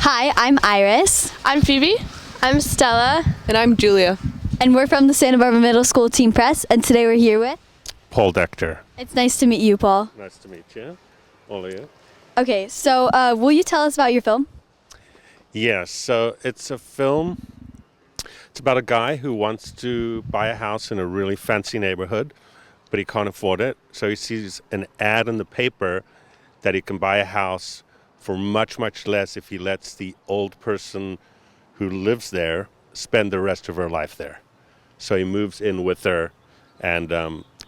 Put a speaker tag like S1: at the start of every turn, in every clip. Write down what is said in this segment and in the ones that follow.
S1: Hi, I'm Iris.
S2: I'm Phoebe.
S3: I'm Stella.
S4: And I'm Julia.
S1: And we're from the Santa Barbara Middle School Team Press, and today we're here with
S5: Paul Dektor.
S1: It's nice to meet you, Paul.
S5: Nice to meet you. All of you.
S1: Okay, so will you tell us about your film?
S5: Yes, so it's a film. It's about a guy who wants to buy a house in a really fancy neighborhood, but he can't afford it. So he sees an ad in the paper that he can buy a house for much, much less if he lets the old person who lives there spend the rest of her life there. So he moves in with her, and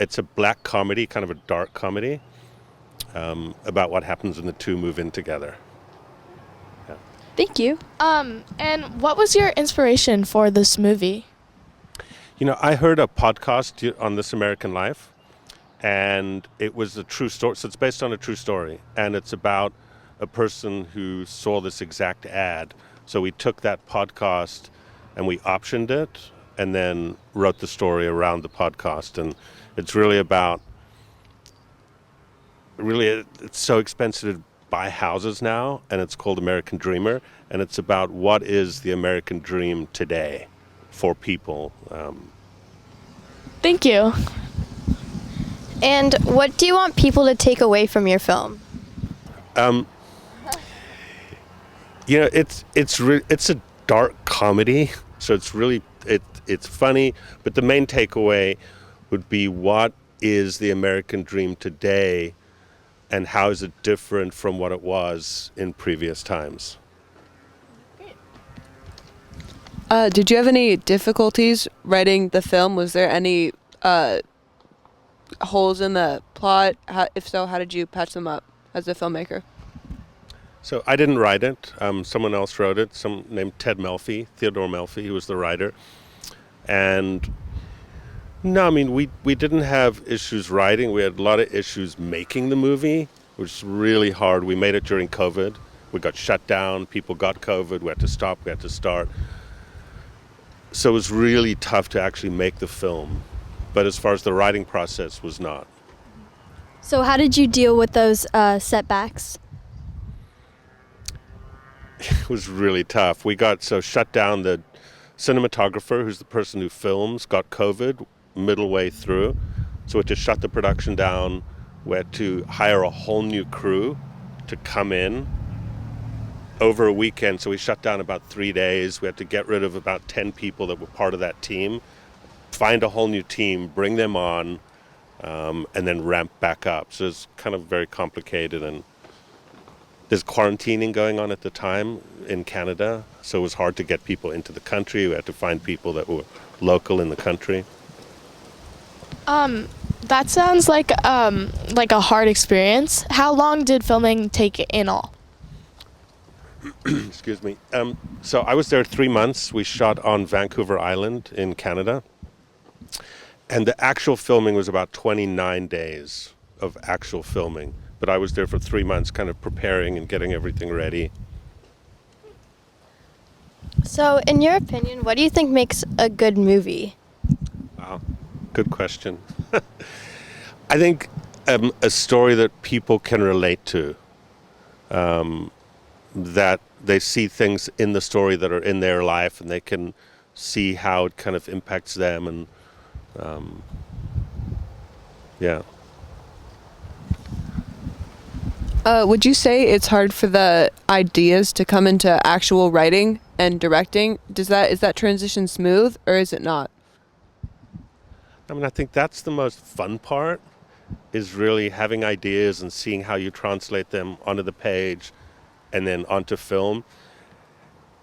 S5: it's a black comedy, kind of a dark comedy, about what happens when the two move in together. Yeah.
S1: Thank you.
S2: And what was your inspiration for this movie?
S5: You know, I heard a podcast on This American Life, and it was a true story. So it's based on a true story, and it's about a person who saw this exact ad. So we took that podcast and we optioned it and then wrote the story around the podcast. And it's really about, it's so expensive to buy houses now, and it's called American Dreamer. And it's about what is the American dream today for people.
S2: Thank you.
S3: And what do you want people to take away from your film?
S5: You know, it's a dark comedy, so it's funny, but the main takeaway would be what is the American dream today, and how is it different from what it was in previous times.
S4: Did you have any difficulties writing the film? Was there any holes in the plot? If so, how did you patch them up as a filmmaker?
S5: So I didn't write it. Someone else wrote it, some named Theodore Melfi, he was the writer. And no, I mean, we didn't have issues writing. We had a lot of issues making the movie, which was really hard. We made it during COVID. We got shut down. People got COVID. We had to stop. We had to start. So it was really tough to actually make the film. But as far as the writing process was not.
S1: So how did you deal with those setbacks?
S5: It was really tough. We got so shut down. The cinematographer, who's the person who films, got COVID middle way through. So we had to shut the production down. We had to hire a whole new crew to come in over a weekend. So we shut down about 3 days. We had to get rid of about 10 people that were part of that team, find a whole new team, bring them on, and then ramp back up. So it's kind of very complicated, and there's quarantining going on at the time in Canada, so it was hard to get people into the country. We had to find people that were local in the country.
S2: That sounds like a hard experience. How long did filming take in all?
S5: Excuse me. So I was there 3 months. We shot on Vancouver Island in Canada. And the actual filming was about 29 days of actual filming. But I was there for 3 months kind of preparing and getting everything ready.
S3: So, in your opinion, what do you think makes a good movie?
S5: Wow, good question. I think a story that people can relate to, that they see things in the story that are in their life and they can see how it kind of impacts them, and yeah.
S4: Would you say it's hard for the ideas to come into actual writing and directing? Is that transition smooth, or is it not?
S5: I mean, I think that's the most fun part, is really having ideas and seeing how you translate them onto the page and then onto film.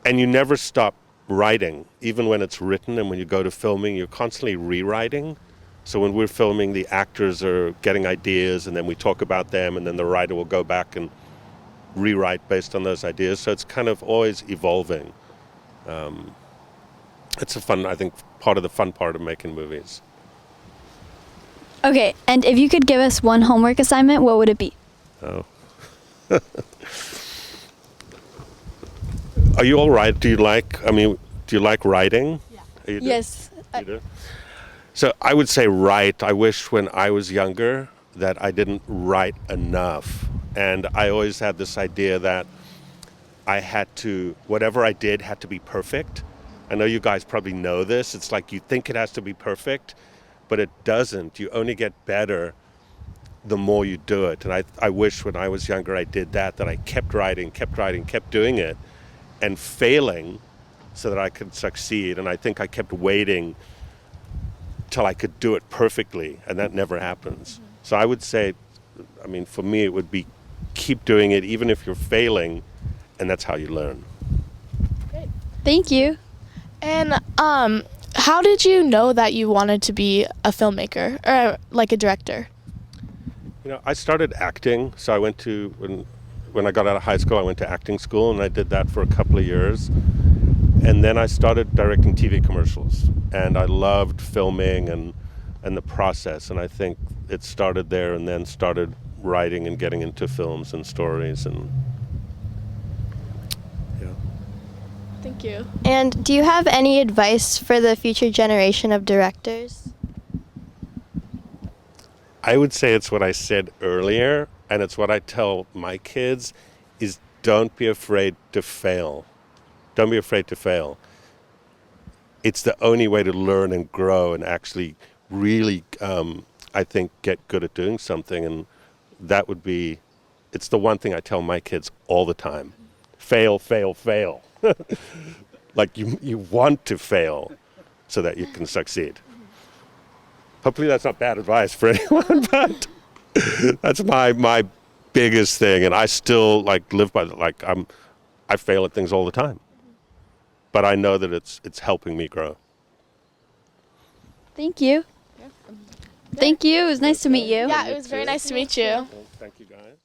S5: And you never stop writing, even when it's written, and when you go to filming, you're constantly rewriting. So when we're filming, the actors are getting ideas, and then we talk about them, and then the writer will go back and rewrite based on those ideas. So it's kind of always evolving. It's I think, part of the fun part of making movies.
S1: Okay, and if you could give us one homework assignment, what would it be?
S5: Oh. Are you all right? Do you like writing?
S1: Yeah.
S5: You do?
S1: Yes.
S5: You do? So I would say write. I wish when I was younger that I didn't write enough. And I always had this idea that I had to, whatever I did had to be perfect. I know you guys probably know this. It's like you think it has to be perfect, but it doesn't. You only get better the more you do it. And I wish when I was younger I did that I kept writing, kept doing it, and failing so that I could succeed. And I think I kept waiting till I could do it perfectly, and that never happens. So I would say, I mean, for me, it would be keep doing it even if you're failing, and that's how you learn.
S1: Thank you.
S2: And how did you know that you wanted to be a filmmaker or like a director?
S5: You know, I started acting, so I went to, when I got out of high school, I went to acting school, and I did that for a couple of years. And then I started directing TV commercials, and I loved filming and the process, and I think it started there and then started writing and getting into films and stories, and yeah.
S2: Thank you.
S3: And do you have any advice for the future generation of directors?
S5: I would say it's what I said earlier, and it's what I tell my kids, is don't be afraid to fail. Don't be afraid to fail. It's the only way to learn and grow and actually really, I think, get good at doing something. And that would be, it's the one thing I tell my kids all the time. Fail, fail, fail. Like you want to fail so that you can succeed. Hopefully that's not bad advice for anyone, but that's my biggest thing. And I still live by that. I fail at things all the time. But I know that it's helping me grow.
S1: Thank you. Thank you. It was nice to meet you.
S2: Yeah, it was very nice to meet you.
S5: Thank you, guys.